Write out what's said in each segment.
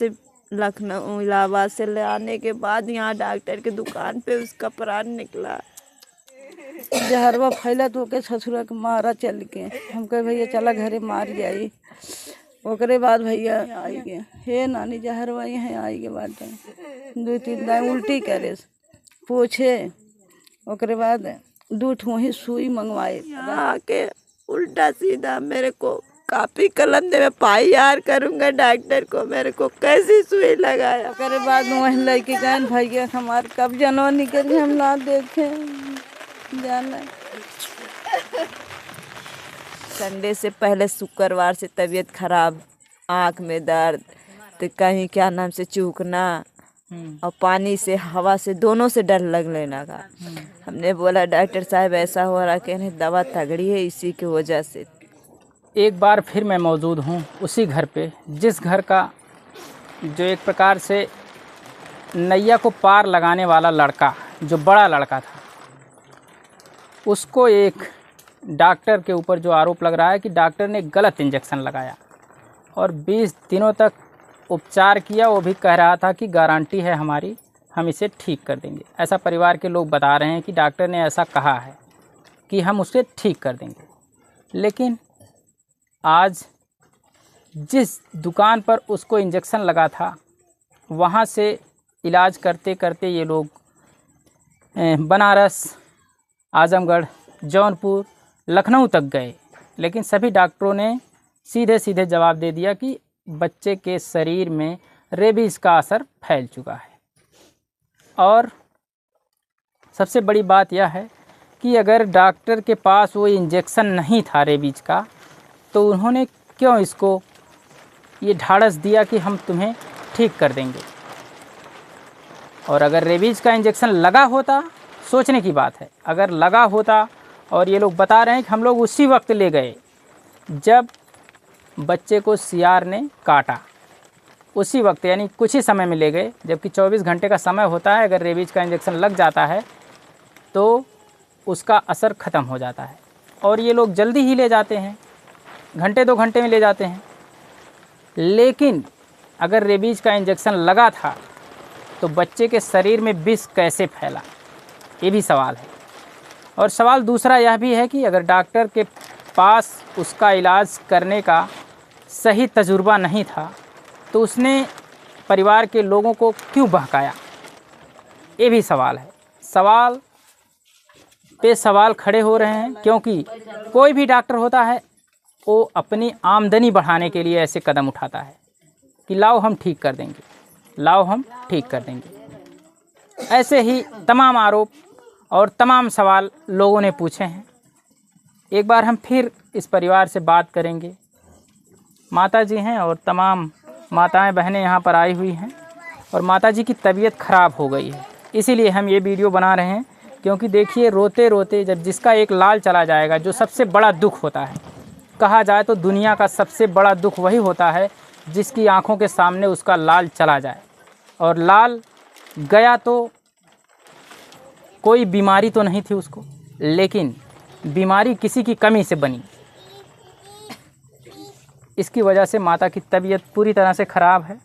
से लखनऊ इलाहाबाद से ले आने के बाद यहाँ डॉक्टर की दुकान पे उसका प्राण निकला। जहरवा फैला तो के ससुरा के मारा चल के। हम कहे भैया चला घरे मार जाई। ओकरे बाद भैया आई गए, हे नानी जहरवा यहाँ आई के बाटे 2-3 दिन उल्टी करे पूछे। ओकरे बाद 2 ठो ही सुई मंगवाए। आके उल्टा सीधा मेरे को काफी कलम दे में पाई यार करूँगा डॉक्टर को, मेरे को कैसी सुई लगाया। ओकरे बाद वहीं लड़के गए भैया हमारे कब जनवा निकल हम ना देखे जाना। संडे से पहले शुक्रवार से तबीयत खराब, आँख में दर्द, तो कहीं क्या नाम से चूकना और पानी से हवा से दोनों से डर लगने लगा। हमने बोला डॉक्टर साहब ऐसा हो रहा कि दवा तगड़ी है इसी की वजह से। एक बार फिर मैं मौजूद हूँ उसी घर पे जिस घर का जो एक प्रकार से नैया को पार लगाने वाला लड़का, जो बड़ा लड़का था, उसको एक डॉक्टर के ऊपर जो आरोप लग रहा है कि डॉक्टर ने गलत इंजेक्शन लगाया और 20 दिनों तक उपचार किया। वो भी कह रहा था कि गारंटी है हमारी, हम इसे ठीक कर देंगे। ऐसा परिवार के लोग बता रहे हैं कि डॉक्टर ने ऐसा कहा है कि हम उसे ठीक कर देंगे। लेकिन आज जिस दुकान पर उसको इंजेक्शन लगा था वहाँ से इलाज करते करते ये लोग बनारस, आजमगढ़, जौनपुर, लखनऊ तक गए, लेकिन सभी डॉक्टरों ने सीधे सीधे जवाब दे दिया कि बच्चे के शरीर में रेबीज़ का असर फैल चुका है। और सबसे बड़ी बात यह है कि अगर डॉक्टर के पास वो इंजेक्शन नहीं था रेबीज़ का, तो उन्होंने क्यों इसको ये ढाढ़स दिया कि हम तुम्हें ठीक कर देंगे। और अगर रेबीज़ का इंजेक्शन लगा होता, सोचने की बात है, अगर लगा होता, और ये लोग बता रहे हैं कि हम लोग उसी वक्त ले गए जब बच्चे को सियार ने काटा, उसी वक्त यानी कुछ ही समय में ले गए, जबकि 24 घंटे का समय होता है। अगर रेबीज़ का इंजेक्शन लग जाता है तो उसका असर ख़त्म हो जाता है और ये लोग जल्दी ही ले जाते हैं, घंटे 2 घंटे में ले जाते हैं। लेकिन अगर रेबीज़ का इंजेक्शन लगा था तो बच्चे के शरीर में विष कैसे फैला, ये भी सवाल है। और सवाल दूसरा यह भी है कि अगर डॉक्टर के पास उसका इलाज करने का सही तजुर्बा नहीं था तो उसने परिवार के लोगों को क्यों बहकाया, ये भी सवाल है। सवाल पे सवाल खड़े हो रहे हैं, क्योंकि कोई भी डॉक्टर होता है वो अपनी आमदनी बढ़ाने के लिए ऐसे कदम उठाता है कि लाओ हम ठीक कर देंगे, लाओ हम ठीक कर देंगे। ऐसे ही तमाम आरोप और तमाम सवाल लोगों ने पूछे हैं। एक बार हम फिर इस परिवार से बात करेंगे। माता जी हैं और तमाम माताएं बहनें यहाँ पर आई हुई हैं और माता जी की तबीयत ख़राब हो गई है, इसीलिए हम ये वीडियो बना रहे हैं। क्योंकि देखिए, रोते रोते जब जिसका एक लाल चला जाएगा, जो सबसे बड़ा दुख होता है, कहा जाए तो दुनिया का सबसे बड़ा दुख वही होता है जिसकी आंखों के सामने उसका लाल चला जाए। और लाल गया तो कोई बीमारी तो नहीं थी उसको, लेकिन बीमारी किसी की कमी से बनी। इसकी वजह से माता की तबीयत पूरी तरह से ख़राब है।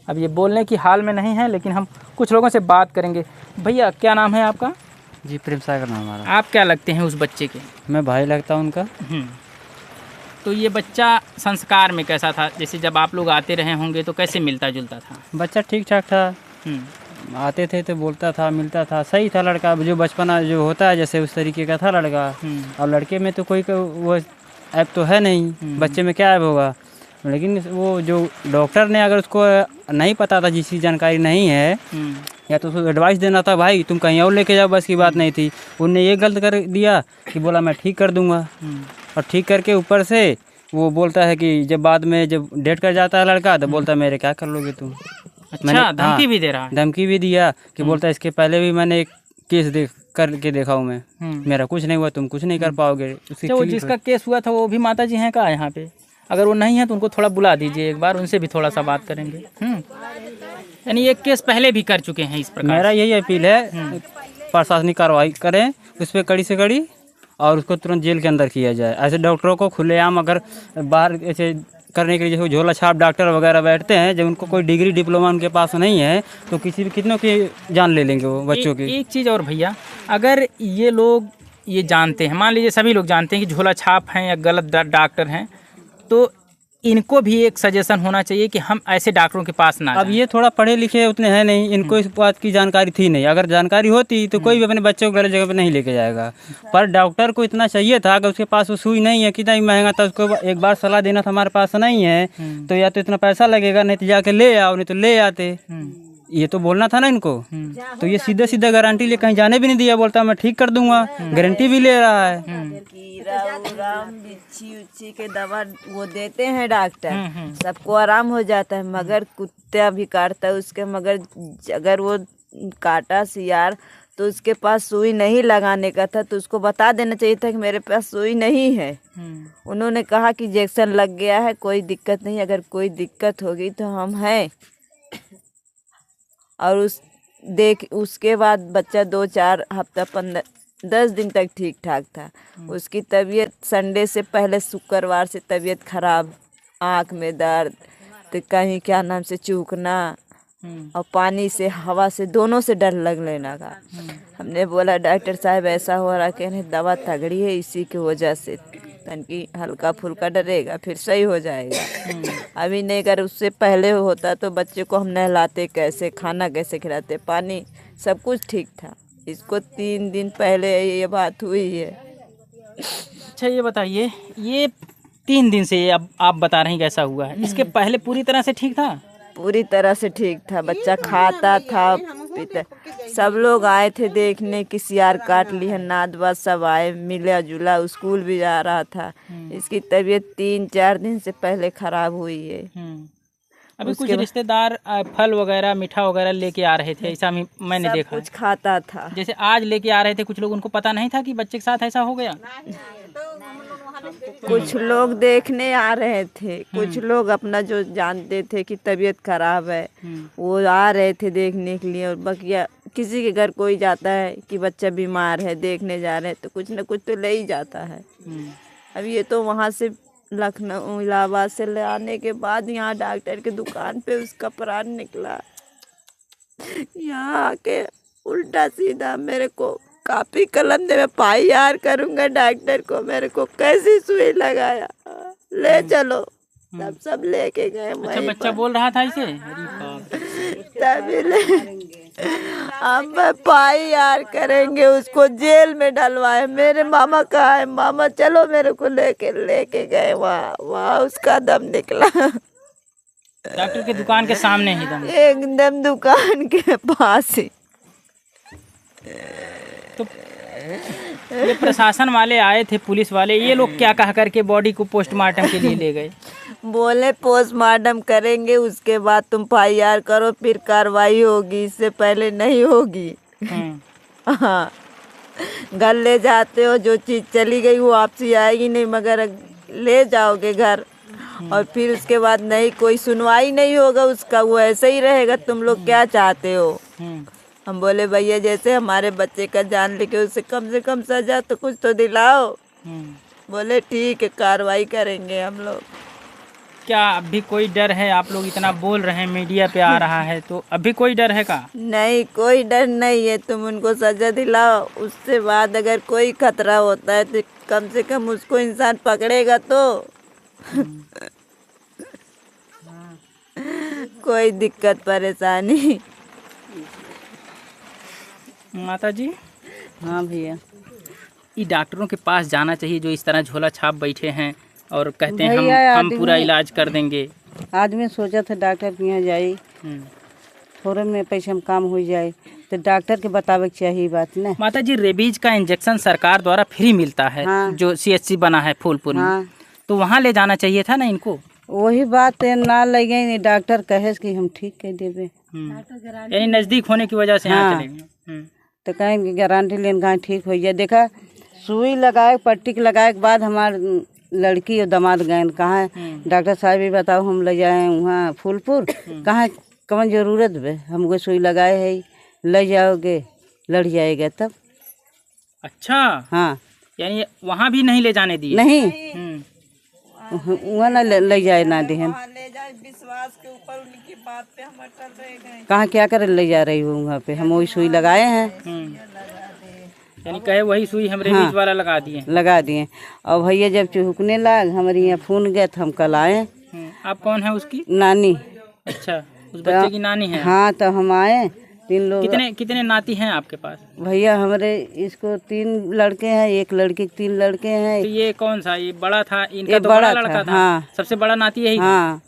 अब ये बोलने की हाल में नहीं है, लेकिन हम कुछ लोगों से बात करेंगे। भैया, क्या नाम है आपका? जी, प्रेम सागर नाम हमारा। आप क्या लगते हैं उस बच्चे के? मैं भाई लगता हूँ उनका। तो ये बच्चा संस्कार में कैसा था? जैसे जब आप लोग आते रहे होंगे तो कैसे मिलता जुलता था? बच्चा ठीक ठाक था, आते थे तो बोलता था, मिलता था, सही था लड़का। जो बचपना जो होता है जैसे उस तरीके का था लड़का। और लड़के में तो कोई वो ऐप तो है नहीं, बच्चे में क्या ऐप होगा। लेकिन वो जो डॉक्टर ने अगर उसको नहीं पता था, जिसकी जानकारी नहीं है, या तो उसको एडवाइस देना था, भाई तुम कहीं और लेके जाओ, बस की बात नहीं थी। उनने ये गलत कर दिया कि बोला मैं ठीक कर दूंगा, और ठीक करके ऊपर से वो बोलता है कि जब बाद में जब डेट कर जाता है लड़का तो बोलता है मेरे क्या कर लोगे तुम। अच्छा, धमकी भी दे रहा है? धमकी भी दिया कि बोलता है इसके पहले भी मैंने एक केस करके देखा हूँ मैं, मेरा कुछ नहीं हुआ, तुम कुछ नहीं कर पाओगे। तो जिसका केस हुआ था वो भी माता जी हैं का यहाँ पे? अगर वो नहीं है तो उनको थोड़ा बुला दीजिए एक बार, उनसे भी थोड़ा सा बात करेंगे। यानी एक केस पहले भी कर चुके हैं इस प्रकार। मेरा यही अपील है, प्रशासनिक कार्रवाई करें उस पर कड़ी से कड़ी, और उसको तुरंत जेल के अंदर किया जाए। ऐसे डॉक्टरों को खुलेआम अगर बाहर ऐसे करने के लिए जो झोला छाप डॉक्टर वगैरह बैठते हैं, जब उनको कोई डिग्री डिप्लोमा उनके पास नहीं है तो किसी भी कितनों की जान ले लेंगे वो बच्चों की। एक चीज़ और भैया, अगर ये लोग ये जानते हैं, मान लीजिए सभी लोग जानते हैं कि झोला छाप हैं या गलत डॉक्टर हैं, तो इनको भी एक सजेशन होना चाहिए कि हम ऐसे डॉक्टरों के पास ना अब जाएं। ये थोड़ा पढ़े लिखे उतने हैं नहीं, इनको इस बात की जानकारी थी नहीं। अगर जानकारी होती तो कोई भी अपने बच्चों को गलत जगह पे नहीं लेके जाएगा। पर डॉक्टर को इतना चाहिए था कि उसके पास वो सुई नहीं है, कितना ही महंगा था, उसको एक बार सलाह देना था हमारे पास नहीं है तो या तो इतना पैसा लगेगा, नहीं तो जाके ले आओ, नहीं तो ले आते। ये तो बोलना था ना इनको। तो ये सीधा सीधा गारंटी ले कहीं जाने भी नहीं दिया, बोलता मैं ठीक कर दूंगा, गारंटी भी ले रहा है। कीड़ा उराम बिच्छी उच्छी के दवा वो देते हैं डॉक्टर, सबको आराम हो जाता है, मगर कुत्ता भी काटता है उसके, मगर अगर वो काटा सियार तो उसके पास सुई नहीं लगाने का था, तो उसको बता देना चाहिए था कि मेरे पास सुई नहीं है। उन्होंने कहा कि इंजेक्शन लग गया है, कोई दिक्कत नहीं, अगर कोई दिक्कत होगी तो हम हैं। और उसके बाद बच्चा 2-4 हफ्ता 10 दिन तक ठीक ठाक था। उसकी तबीयत संडे से पहले शुक्रवार से तबीयत खराब, आँख में दर्द, तो कहीं क्या नाम से चूकना और पानी से हवा से दोनों से डर लगने लगा। हमने बोला डॉक्टर साहब ऐसा हो रहा, कहने दवा तगड़ी है, इसी की वजह से तनकी हल्का फुल्का डरेगा, फिर सही हो जाएगा। अभी नहीं, अगर उससे पहले होता तो बच्चे को हम नहलाते कैसे, खाना कैसे खिलाते, पानी सब कुछ ठीक था। इसको 3 दिन पहले ये बात हुई है। अच्छा ये बताइए, ये 3 दिन से अब आप बता रहे हैं कैसा हुआ है, इसके पहले पूरी तरह से ठीक था? पूरी तरह से ठीक था, बच्चा खाता था पीता। सब लोग आए थे देखने कि सियार काट ली है, नादवा सब आए, मिला जुला, स्कूल भी जा रहा था। इसकी तबीयत 3-4 दिन से पहले खराब हुई है। अभी कुछ रिश्तेदार फल वगैरह मीठा वगैरह लेके आ रहे थे, ऐसा मैंने सब देखा कुछ खाता था। जैसे आज लेके आ रहे थे कुछ लोग, उनको पता नहीं था कि बच्चे के साथ ऐसा हो गया? कुछ लोग देखने आ रहे थे, कुछ लोग अपना जो जानते थे कि तबीयत खराब है वो आ रहे थे देखने के लिए। और बकिया किसी के घर कोई जाता है कि बच्चा बीमार है, देखने जा रहे हैं, तो कुछ न कुछ तो ले ही जाता है। अब ये तो वहाँ से लखनऊ इलाहाबाद से ले आने के बाद यहाँ डॉक्टर की दुकान पे उसका प्राण निकला। यहाँ आके उल्टा सीधा मेरे को कापी कलम दे, मैं पाई यार करूँगा डॉक्टर को, मेरे को कैसी सुई लगाया, ले चलो, तब सब लेके गए। अच्छा बच्चा बोल रहा था इसे? तभी ले अब पाई यार करेंगे, उसको जेल में डलवाए। मेरे मामा कहाँ है, मामा चलो, मेरे को लेके गए वहाँ उसका दम निकला। डॉक्टर की दुकान के सामने ही दम? एकदम दुकान के पास ही। तो ये प्रशासन वाले आए थे, पुलिस वाले, ये लोग क्या कह करके बॉडी को पोस्टमार्टम के लिए ले गए? बोले पोस्टमार्टम करेंगे, उसके बाद तुम FIR करो, फिर कार्रवाई होगी, इससे पहले नहीं होगी। हाँ, घर ले जाते हो, जो चीज़ चली गई वो वापसी आएगी नहीं, मगर ले जाओगे घर और फिर उसके बाद नहीं, कोई सुनवाई नहीं होगा उसका, वो ऐसे ही रहेगा। तुम लोग क्या चाहते हो? हम बोले भैया जैसे हमारे बच्चे का जान लेके उसे कम से कम सजा तो कुछ तो दिलाओ। बोले ठीक है, कार्रवाई करेंगे हम लोग। क्या अभी कोई डर है? आप लोग इतना बोल रहे हैं, मीडिया पे आ रहा है, तो अभी कोई डर है का? नहीं, कोई डर नहीं है, तुम उनको सजा दिलाओ, उससे बाद अगर कोई खतरा होता है तो कम से कम उसको इंसान पकड़ेगा तो। कोई दिक्कत परेशानी। माता जी। हाँ भैया, ये डॉक्टरों के पास जाना चाहिए जो इस तरह झोला छाप बैठे हैं और कहते हैं हम पूरा इलाज कर देंगे। आदमी सोचा था डॉक्टर के यहाँ जाए, फौरन में पैसे में काम हो जाए, तो डॉक्टर के बतावे के चाहिए बात ना। माता जी, रेबीज का इंजेक्शन सरकार द्वारा फ्री मिलता है। हाँ। जो CHC बना है फूलपुर में, हाँ। तो वहाँ ले जाना चाहिए था ना इनको। वही बात है, ना लगे डॉक्टर कहे कि हम ठीक कह देवे, यानी नज़दीक होने की वजह से यहाँ हाँ। चले गए। तो कहेंगे गारंटी लेन कहाँ ठीक हो जाए। देखा, सुई लगाए, पट्टी लगाए के बाद हमार लड़की और दामाद गए, कहाँ डॉक्टर साहब भी बताओ हम ले जाए वहाँ फूलपुर, कहाँ कौन जरूरत है, हमको सुई लगाए है, ले जाओगे लड़ जाएगा तब। अच्छा। हाँ, यानी वहाँ भी नहीं ले जाने दिए? नहीं, वहाँ न ले जाए ना देहन। कहाँ क्या करे ले जा रही हूँ वहाँ पे, हम वही सुई लगाए हैं। यानी कहे वही सुई हम रेबीज वाला लगा दिए। और भैया जब चुहकने लाग हमारे यहाँ फोन गया तो हम कल आए। आप कौन है उसकी नानी? अच्छा, उस बच्चे की नानी है। हाँ, तो हम आए 3 लोग। कितने नाती हैं आपके पास? भैया हमारे इसको 3 लड़के हैं, 1 लड़की, 3 लड़के हैं। तो ये कौन सा, ये बड़ा था इनका? ये तो बड़ा लड़का था। हाँ। सबसे बड़ा नाती यही था। हाँ।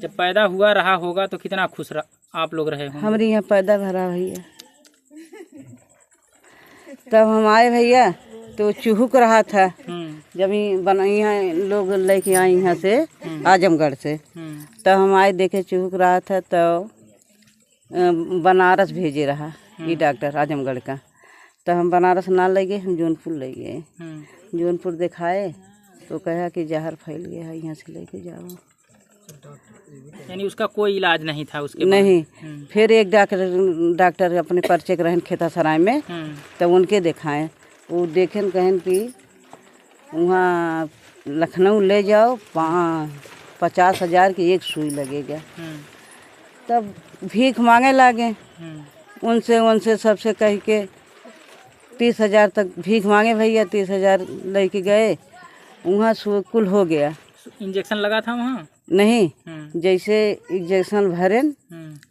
जब पैदा हुआ रहा होगा तो कितना खुश आप लोग रहे होंगे। हमारे यहाँ पैदा भरा भैया। तब हम आए भैया तो चुहक रहा था। जब यहाँ लोग लेके आए यहाँ से आजमगढ़ से, तब हम आए देखे चुहक रहा था। तो बनारस भेजे रहा ये डॉक्टर आजमगढ़ का। तो हम बनारस ना ले गए, हम जौनपुर ले गए। जौनपुर दिखाए तो कहा कि जहर फैल गया है, यहाँ से लेके जाओ। यानी उसका कोई इलाज नहीं था उसके नहीं। फिर एक डॉक्टर अपने पर्चे के रहन खेतासराय में, तो उनके दिखाएं। वो देखें कहन कि वहाँ लखनऊ ले जाओ, 50,000 की एक सुई लगेगा। तब भीख मांगे लागे उनसे सबसे कह के 30,000 तक भीख मांगे भैया। 30,000 लेके गए, वहाँ कुल हो गया। इंजेक्शन लगा था वहाँ? नहीं, जैसे इंजेक्शन भरे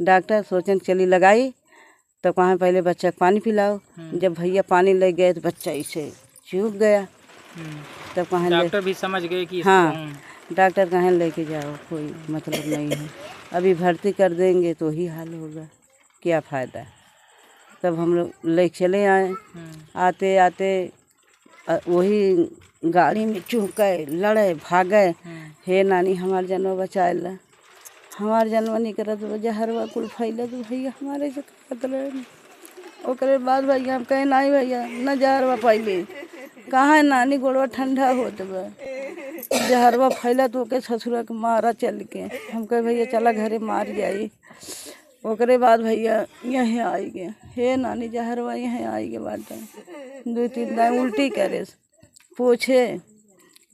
डॉक्टर सोचन चली लगाई, तो कहाँ पहले बच्चा को पानी पिलाओ। जब भैया पानी ले गए तो बच्चा इसे चूक गया। तब कहाँ डॉक्टर भी समझ गए कि हाँ, डॉक्टर कहाँ लेके जाओ, कोई मतलब नहीं है, अभी भर्ती कर देंगे तो ही हाल होगा, क्या फ़ायदा। तब हम लोग ले चले आए। आते आते वही गाड़ी में चूके, लड़े, भागे। हे नानी हमार जनवा बचाए ला, हमार जनवा नहीं करत जहरवा कुल फैले तो भैया हमारे से ओकरे बाद भैया हम कहे नहीं भैया न जहरवा फैले। कहाँ है नानी, गोड़वा ठंडा होत बा, जहरवा फैला तो के ससुरा के मारा चल के। हम कहे भैया चला घरे मार जाई। ओकरे बाद भैया यहाँ आई गए, हे नानी जहरवा यहाँ आई गए बाटे। 2-3 दिन उल्टी करे पूछे।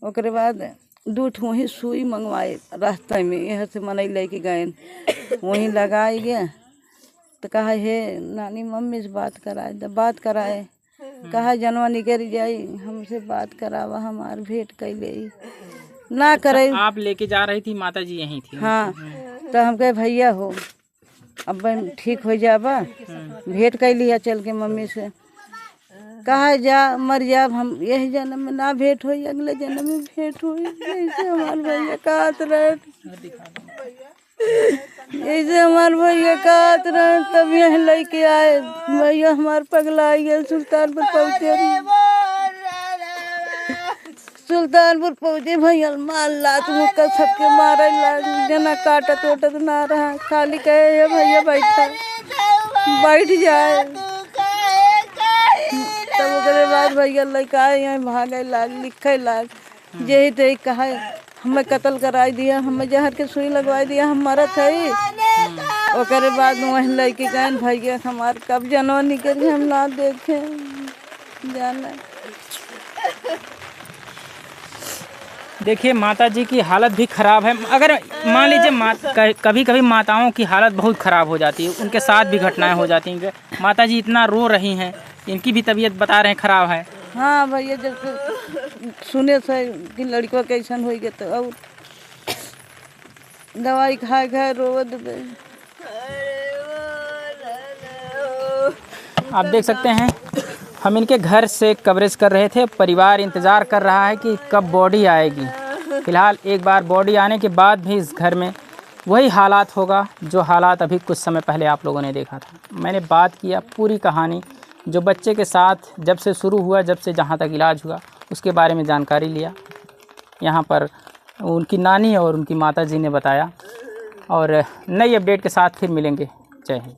ओकरे बाद 2 ठो वहीं सुई मंगवाए रास्ते में, यहाँ से मनई लेके गए, वहीं लगाए गया। तो कहा हे नानी मम्मी से बात कराए। तो बात कराए, कहा जनवा निकल जाई, हमसे बात करावा, हमार भेंट कैले ना करे। आप लेके जा रही थी, माता जी यहीं थी? हाँ। तो हम कहे भैया हो अब ठीक हो जाबा, भेंट कैली है चल के मम्मी से। कहा जा मर जाब, हम यही जन्म में ना भेंट हुई, अगले जन्म में भेंट हुई। ऐसे हमारे भैया कहत रहे, ऐसे हमारे भैया कहत रहे। तब यहाँ लेके आए भैया, हमारे पगला गया। सुल्तानपुर पहुँचे भैया, मार लात मुक्का सबके मारे ला, जना काटत वोटत ना रहा, खाली कहे भैया बैठ जाए। तब ओकरे बाद भैया लड़का यहाँ भागे लाग, लिखे लाग, यही तो कहा हमें कत्ल कराई दिया, हमें जहर के सुई लगवाई दिया, हम मरत है। ओकरे बाद वहीं लड़के गए भैया हमार कब जनवा निकल, हम ना देखे जाना। देखिए माता जी की हालत भी ख़राब है। अगर मान लीजिए कभी कभी माताओं की हालत बहुत ख़राब हो जाती है, उनके साथ भी घटनाएं हो जाती हैं। माता जी इतना रो रही हैं, इनकी भी तबीयत बता रहे हैं ख़राब है। हाँ भैया, जब सुने से कि लड़कों कैसन हो गया, तो और दवाई खाए रोवत। आप देख सकते हैं, हम इनके घर से कवरेज कर रहे थे। परिवार इंतज़ार कर रहा है कि कब बॉडी आएगी। फ़िलहाल एक बार बॉडी आने के बाद भी इस घर में वही हालात होगा जो हालात अभी कुछ समय पहले आप लोगों ने देखा था। मैंने बात किया पूरी कहानी जो बच्चे के साथ जब से शुरू हुआ, जब से जहाँ तक इलाज हुआ, उसके बारे में जानकारी लिया। यहाँ पर उनकी नानी और उनकी माताजी ने बताया। और नई अपडेट के साथ फिर मिलेंगे। जय हिंद।